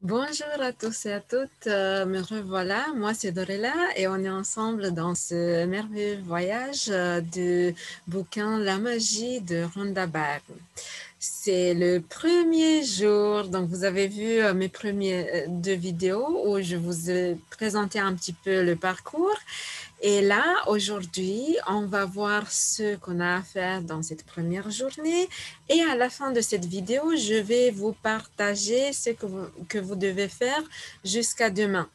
Bonjour à tous et à toutes, me revoilà, moi c'est Dorella et on est ensemble dans ce merveilleux voyage du bouquin La magie de Rhonda Byrne. C'est le premier jour, donc vous avez vu mes premières deux vidéos où je vous ai présenté un petit peu le parcours. Et là, aujourd'hui, on va voir ce qu'on a à faire dans cette première journée. Et à la fin de cette vidéo, je vais vous partager ce que vous devez faire jusqu'à demain.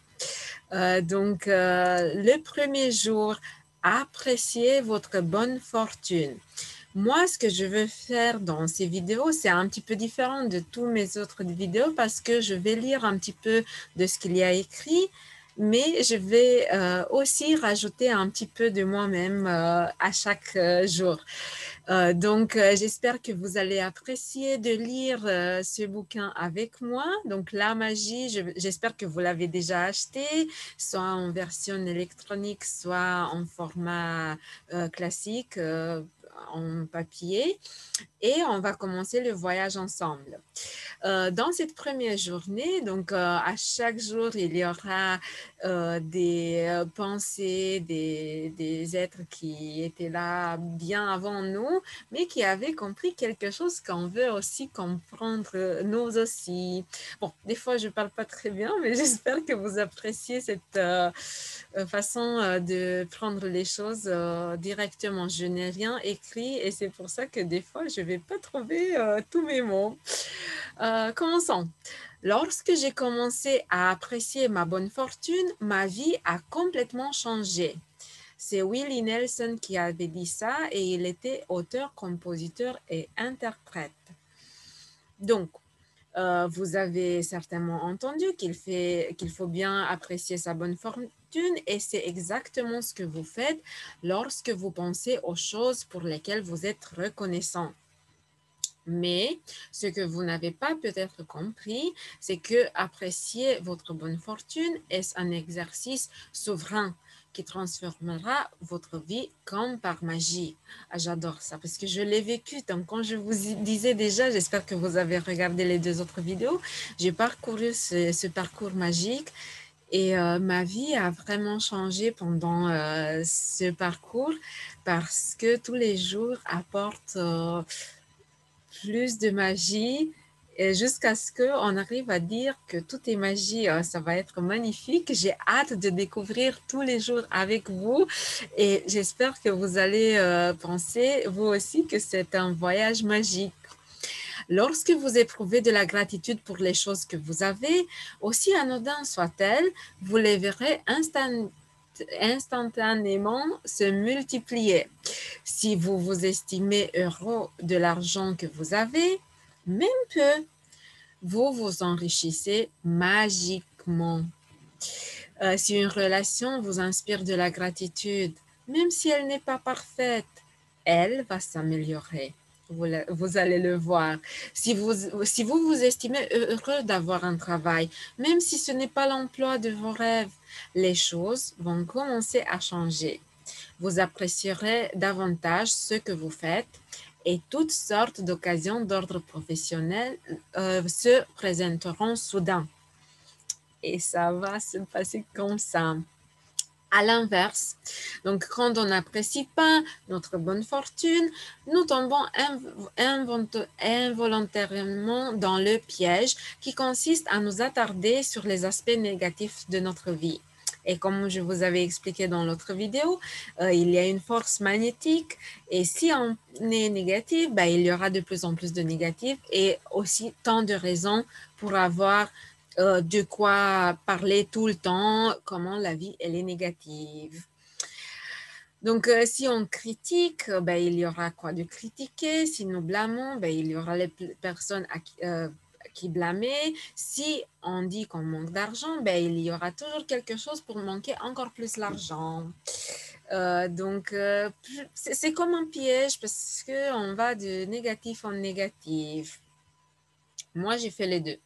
Le premier jour, appréciez votre bonne fortune. Moi, ce que je veux faire dans ces vidéos, c'est un petit peu différent de tous mes autres vidéos parce que je vais lire un petit peu de ce qu'il y a écrit, mais je vais aussi rajouter un petit peu de moi-même à chaque jour. J'espère que vous allez apprécier de lire ce bouquin avec moi. Donc, La magie, j'espère que vous l'avez déjà acheté, soit en version électronique, soit en format classique, en papier. Et on va commencer le voyage ensemble. Dans cette première journée, à chaque jour, il y aura des pensées, des êtres qui étaient là bien avant nous, mais qui avaient compris quelque chose qu'on veut aussi comprendre nous aussi. Bon, des fois, je ne parle pas très bien, mais j'espère que vous appréciez cette façon de prendre les choses directement. Je n'ai rien écrit et c'est pour ça que des fois, je ne vais pas trouver tous mes mots. Commençons. Lorsque j'ai commencé à apprécier ma bonne fortune, ma vie a complètement changé. C'est Willie Nelson qui avait dit ça et il était auteur, compositeur et interprète. Donc, vous avez certainement entendu qu'il faut bien apprécier sa bonne fortune et c'est exactement ce que vous faites lorsque vous pensez aux choses pour lesquelles vous êtes reconnaissant. Mais ce que vous n'avez pas peut-être compris, c'est que apprécier votre bonne fortune est un exercice souverain qui transformera votre vie comme par magie. Ah, j'adore ça parce que je l'ai vécu. Donc, quand je vous disais déjà, j'espère que vous avez regardé les deux autres vidéos, j'ai parcouru ce parcours magique et ma vie a vraiment changé pendant ce parcours parce que tous les jours apportent plus de magie et jusqu'à ce qu'on arrive à dire que tout est magie. Ça va être magnifique. J'ai hâte de découvrir tous les jours avec vous et j'espère que vous allez penser, vous aussi, que c'est un voyage magique. Lorsque vous éprouvez de la gratitude pour les choses que vous avez, aussi anodin soit-elle, vous les verrez instantanément se multiplier. Si vous vous estimez heureux de l'argent que vous avez, même peu, vous vous enrichissez magiquement. Si une relation vous inspire de la gratitude, même si elle n'est pas parfaite, elle va s'améliorer. Vous allez le voir. Si vous vous estimez heureux d'avoir un travail, même si ce n'est pas l'emploi de vos rêves, les choses vont commencer à changer. Vous apprécierez davantage ce que vous faites et toutes sortes d'occasions d'ordre professionnel se présenteront soudain. Et ça va se passer comme ça. À l'inverse, donc quand on n'apprécie pas notre bonne fortune, nous tombons involontairement dans le piège qui consiste à nous attarder sur les aspects négatifs de notre vie. Et comme je vous avais expliqué dans l'autre vidéo, il y a une force magnétique et si on est négatif, ben, il y aura de plus en plus de négatifs et aussi tant de raisons pour avoir de quoi parler tout le temps, comment la vie elle est négative. Si on critique, ben, il y aura quoi de critiquer. Si nous blâmons, ben, il y aura les personnes qui blâmer. Si on dit qu'on manque d'argent, ben, il y aura toujours quelque chose pour manquer encore plus l'argent. C'est comme un piège parce qu'on va de négatif en négatif. Moi, j'ai fait les deux.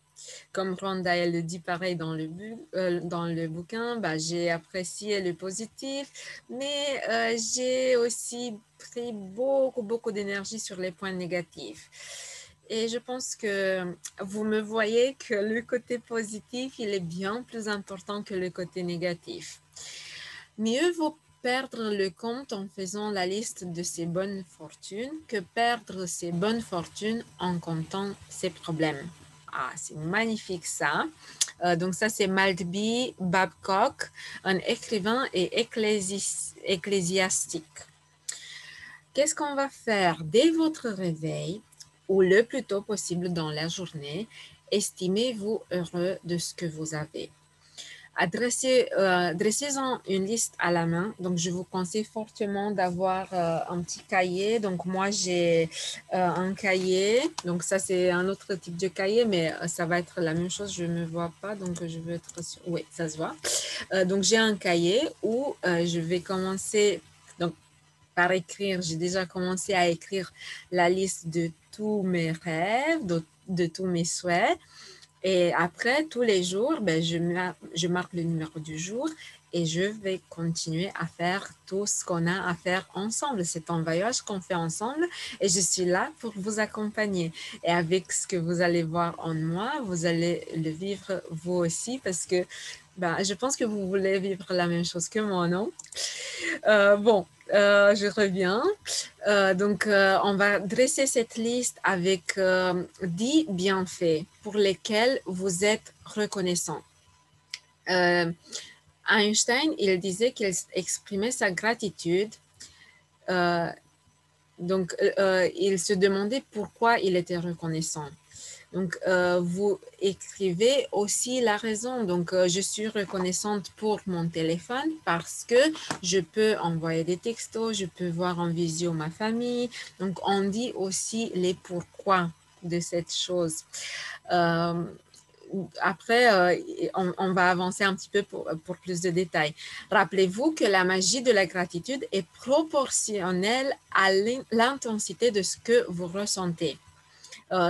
Comme Rhonda, elle le dit pareil dans le bouquin, bah, j'ai apprécié le positif, mais j'ai aussi pris beaucoup d'énergie sur les points négatifs. Et je pense que vous me voyez que le côté positif, il est bien plus important que le côté négatif. Mieux vaut perdre le compte en faisant la liste de ses bonnes fortunes que perdre ses bonnes fortunes en comptant ses problèmes. Ah, c'est magnifique ça. Donc ça, c'est Maltby Babcock, un écrivain et ecclésiastique. Qu'est-ce qu'on va faire dès votre réveil ou le plus tôt possible dans la journée? Estimez-vous heureux de ce que vous avez. Dressez-en une liste à la main. Donc, je vous conseille fortement d'avoir un petit cahier. Donc, moi, j'ai un cahier. Donc, ça, c'est un autre type de cahier, mais ça va être la même chose. Je ne me vois pas, donc je veux être sûre. Oui, ça se voit. Donc, j'ai un cahier où je vais commencer. Donc, par écrire, j'ai déjà commencé à écrire la liste de tous mes rêves, de tous mes souhaits. Et après, tous les jours, ben, je marque le numéro du jour et je vais continuer à faire tout ce qu'on a à faire ensemble. C'est un voyage qu'on fait ensemble et je suis là pour vous accompagner. Et avec ce que vous allez voir en moi, vous allez le vivre vous aussi parce que ben, je pense que vous voulez vivre la même chose que moi, non? Bon, je reviens. On va dresser cette liste avec 10 bienfaits pour lesquels vous êtes reconnaissant. Einstein, il disait qu'il exprimait sa gratitude. Il se demandait pourquoi il était reconnaissant. Donc, vous écrivez aussi la raison. Donc, je suis reconnaissante pour mon téléphone parce que je peux envoyer des textos, je peux voir en visio ma famille. Donc, on dit aussi les pourquoi de cette chose. Après, on va avancer un petit peu pour plus de détails. Rappelez-vous que la magie de la gratitude est proportionnelle à l'intensité de ce que vous ressentez.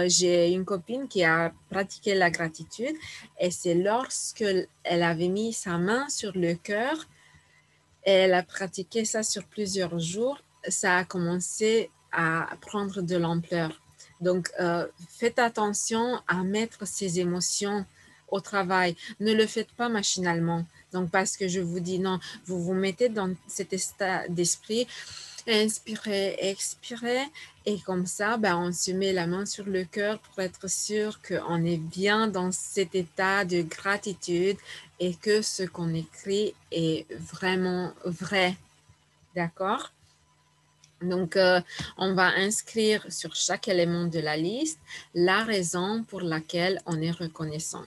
J'ai une copine qui a pratiqué la gratitude et c'est lorsque elle avait mis sa main sur le cœur et elle a pratiqué ça sur plusieurs jours, ça a commencé à prendre de l'ampleur. Donc, faites attention à mettre ces émotions au travail. Ne le faites pas machinalement. Donc, parce que je vous dis non, vous vous mettez dans cet état d'esprit, inspirez, expirez, et comme ça, ben, on se met la main sur le cœur pour être sûr qu'on est bien dans cet état de gratitude et que ce qu'on écrit est vraiment vrai. D'accord? Donc, on va inscrire sur chaque élément de la liste la raison pour laquelle on est reconnaissant.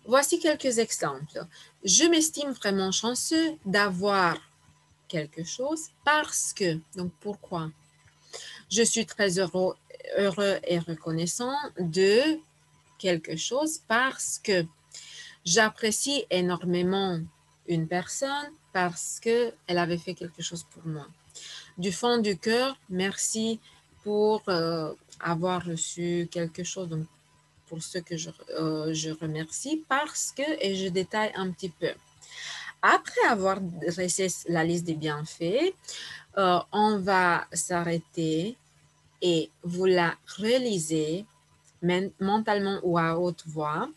Voici quelques exemples. Je m'estime vraiment chanceux d'avoir quelque chose parce que, donc pourquoi? Je suis très heureux et reconnaissant de quelque chose parce que j'apprécie énormément une personne parce qu'elle avait fait quelque chose pour moi. Du fond du cœur, merci pour avoir reçu quelque chose. Donc, pour ce que je remercie parce que, et je détaille un petit peu. Après avoir dressé la liste des bienfaits, on va s'arrêter et vous la relisez mentalement ou à haute voix.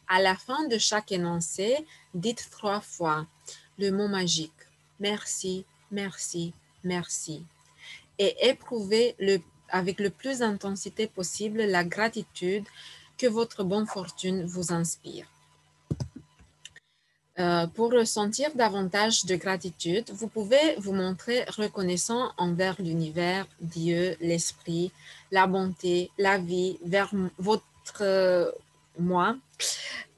À la fin de chaque énoncé, dites 3 fois le mot magique. Merci, merci, merci. Et éprouvez avec le plus d'intensité possible la gratitude que votre bonne fortune vous inspire. Pour ressentir davantage de gratitude, vous pouvez vous montrer reconnaissant envers l'univers, Dieu, l'esprit, la bonté, la vie, vers votre moi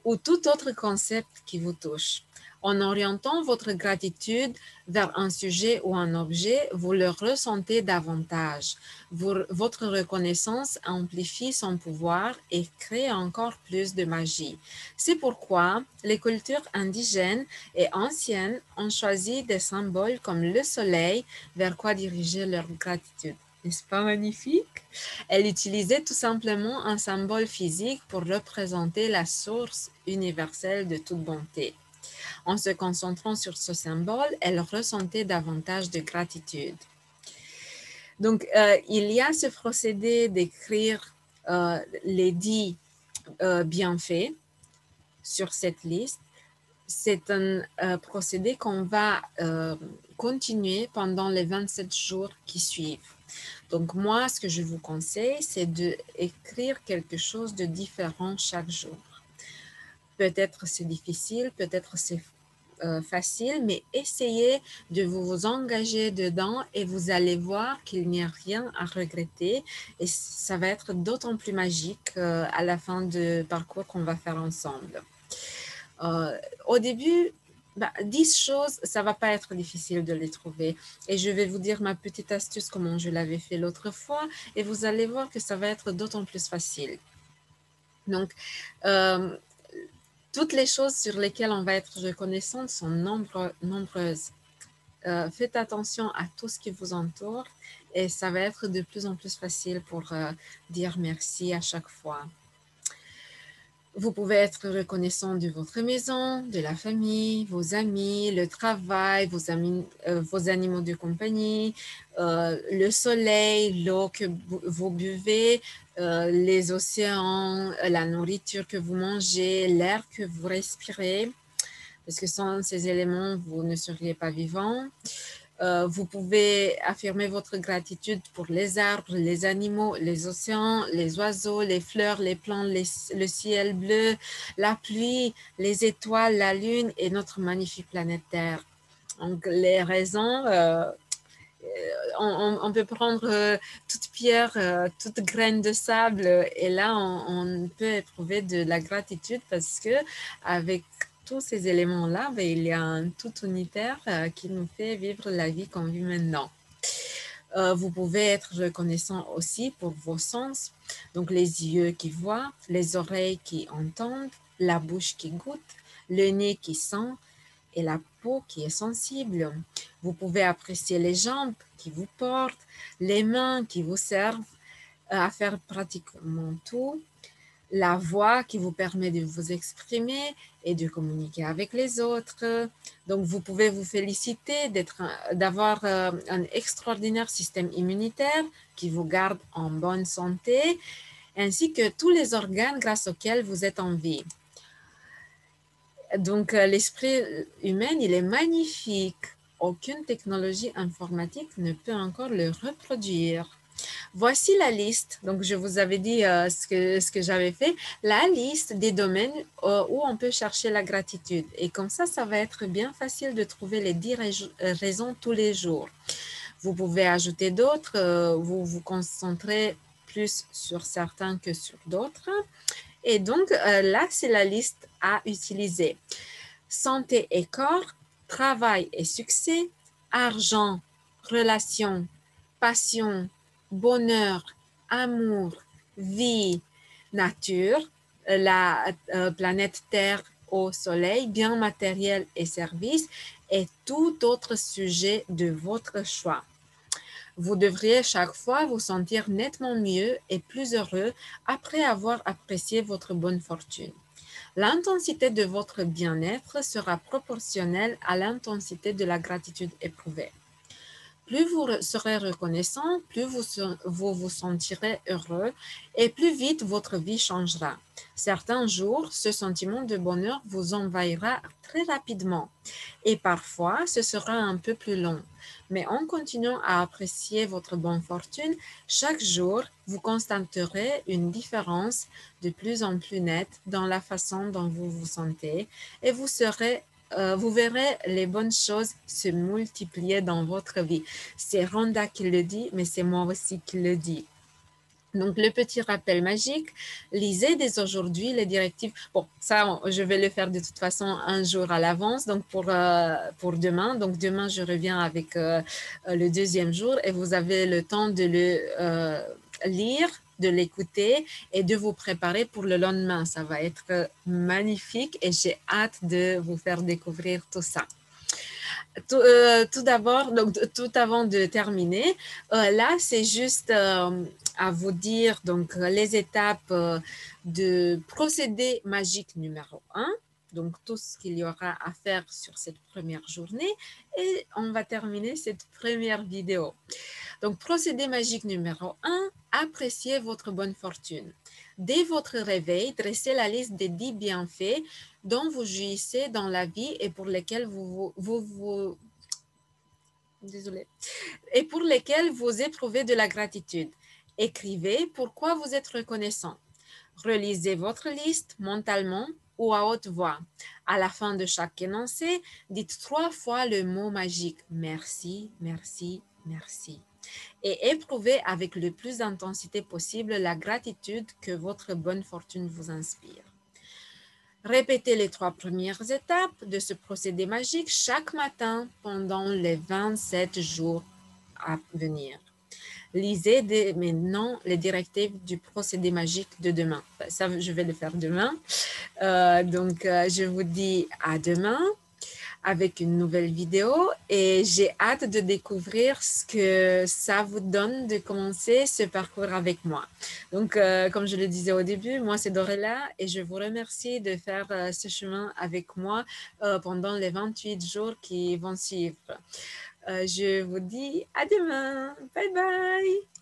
ou tout autre concept qui vous touche. En orientant votre gratitude vers un sujet ou un objet, vous le ressentez davantage. Votre reconnaissance amplifie son pouvoir et crée encore plus de magie. C'est pourquoi les cultures indigènes et anciennes ont choisi des symboles comme le soleil vers quoi diriger leur gratitude. N'est-ce pas magnifique? Elle utilisait tout simplement un symbole physique pour représenter la source universelle de toute bonté. En se concentrant sur ce symbole, elle ressentait davantage de gratitude. Donc, il y a ce procédé d'écrire les 10 bienfaits sur cette liste. C'est un procédé qu'on va continuer pendant les 27 jours qui suivent. Donc moi, ce que je vous conseille, c'est d'écrire quelque chose de différent chaque jour. Peut-être c'est difficile, peut-être c'est facile, mais essayez de vous engager dedans et vous allez voir qu'il n'y a rien à regretter et ça va être d'autant plus magique à la fin du parcours qu'on va faire ensemble. Au début, 10 choses, ça ne va pas être difficile de les trouver. Et je vais vous dire ma petite astuce, comment je l'avais fait l'autre fois, et vous allez voir que ça va être d'autant plus facile. Donc, toutes les choses sur lesquelles on va être reconnaissante sont nombreuses. Faites attention à tout ce qui vous entoure et ça va être de plus en plus facile pour dire merci à chaque fois. Vous pouvez être reconnaissant de votre maison, de la famille, vos amis, le travail, vos animaux de compagnie, le soleil, l'eau que vous buvez, les océans, la nourriture que vous mangez, l'air que vous respirez, parce que sans ces éléments, vous ne seriez pas vivant. Vous pouvez affirmer votre gratitude pour les arbres, les animaux, les océans, les oiseaux, les fleurs, les plantes, le ciel bleu, la pluie, les étoiles, la lune et notre magnifique planète Terre. Donc, les raisons, on peut prendre toute pierre, toute graine de sable et là, on peut éprouver de la gratitude parce que avec tous ces éléments-là, il y a un tout unitaire qui nous fait vivre la vie qu'on vit maintenant. Vous pouvez être reconnaissant aussi pour vos sens, donc les yeux qui voient, les oreilles qui entendent, la bouche qui goûte, le nez qui sent et la peau qui est sensible. Vous pouvez apprécier les jambes qui vous portent, les mains qui vous servent à faire pratiquement tout, la voix qui vous permet de vous exprimer et de communiquer avec les autres. Donc, vous pouvez vous féliciter d'avoir un extraordinaire système immunitaire qui vous garde en bonne santé, ainsi que tous les organes grâce auxquels vous êtes en vie. Donc, l'esprit humain, il est magnifique. Aucune technologie informatique ne peut encore le reproduire. Voici la liste. Donc, je vous avais dit ce que j'avais fait. La liste des domaines où on peut chercher la gratitude. Et comme ça va être bien facile de trouver les 10 raisons tous les jours. Vous pouvez ajouter d'autres. Vous vous concentrez plus sur certains que sur d'autres. Et donc, là, c'est la liste à utiliser. Santé et corps, travail et succès, argent, relations, passion, bonheur, amour, vie, nature, la planète Terre, eau, soleil, biens matériels et services et tout autre sujet de votre choix. Vous devriez chaque fois vous sentir nettement mieux et plus heureux après avoir apprécié votre bonne fortune. L'intensité de votre bien-être sera proportionnelle à l'intensité de la gratitude éprouvée. Plus vous serez reconnaissant, plus vous sentirez heureux et plus vite votre vie changera. Certains jours, ce sentiment de bonheur vous envahira très rapidement et parfois ce sera un peu plus long. Mais en continuant à apprécier votre bonne fortune, chaque jour, vous constaterez une différence de plus en plus nette dans la façon dont vous vous sentez et vous verrez les bonnes choses se multiplier dans votre vie. C'est Rhonda qui le dit, mais c'est moi aussi qui le dis. Donc, le petit rappel magique, lisez dès aujourd'hui les directives. Bon, ça, je vais le faire de toute façon un jour à l'avance, donc pour demain. Donc, demain, je reviens avec le deuxième jour et vous avez le temps de le lire, de l'écouter et de vous préparer pour le lendemain. Ça va être magnifique et j'ai hâte de vous faire découvrir tout ça. Tout d'abord, donc tout avant de terminer, là, c'est juste à vous dire donc les étapes de procédé magique numéro 1. Donc, tout ce qu'il y aura à faire sur cette première journée. Et on va terminer cette première vidéo. Donc, procédé magique numéro 1, appréciez votre bonne fortune. Dès votre réveil, dressez la liste des 10 bienfaits dont vous jouissez dans la vie et pour lesquels désolé, et pour lesquels vous éprouvez de la gratitude. Écrivez pourquoi vous êtes reconnaissant. Relisez votre liste mentalement ou à haute voix. À la fin de chaque énoncé, dites 3 fois le mot magique merci, merci, merci et éprouvez avec le plus d'intensité possible la gratitude que votre bonne fortune vous inspire. Répétez les 3 premières étapes de ce procédé magique chaque matin pendant les 27 jours à venir. Lisez dès maintenant les directives du procédé magique de demain. Ça, je vais le faire demain. Je vous dis à demain avec une nouvelle vidéo et j'ai hâte de découvrir ce que ça vous donne de commencer ce parcours avec moi. Donc, comme je le disais au début, moi c'est Dorella et je vous remercie de faire ce chemin avec moi pendant les 28 jours qui vont suivre. Je vous dis à demain. Bye bye.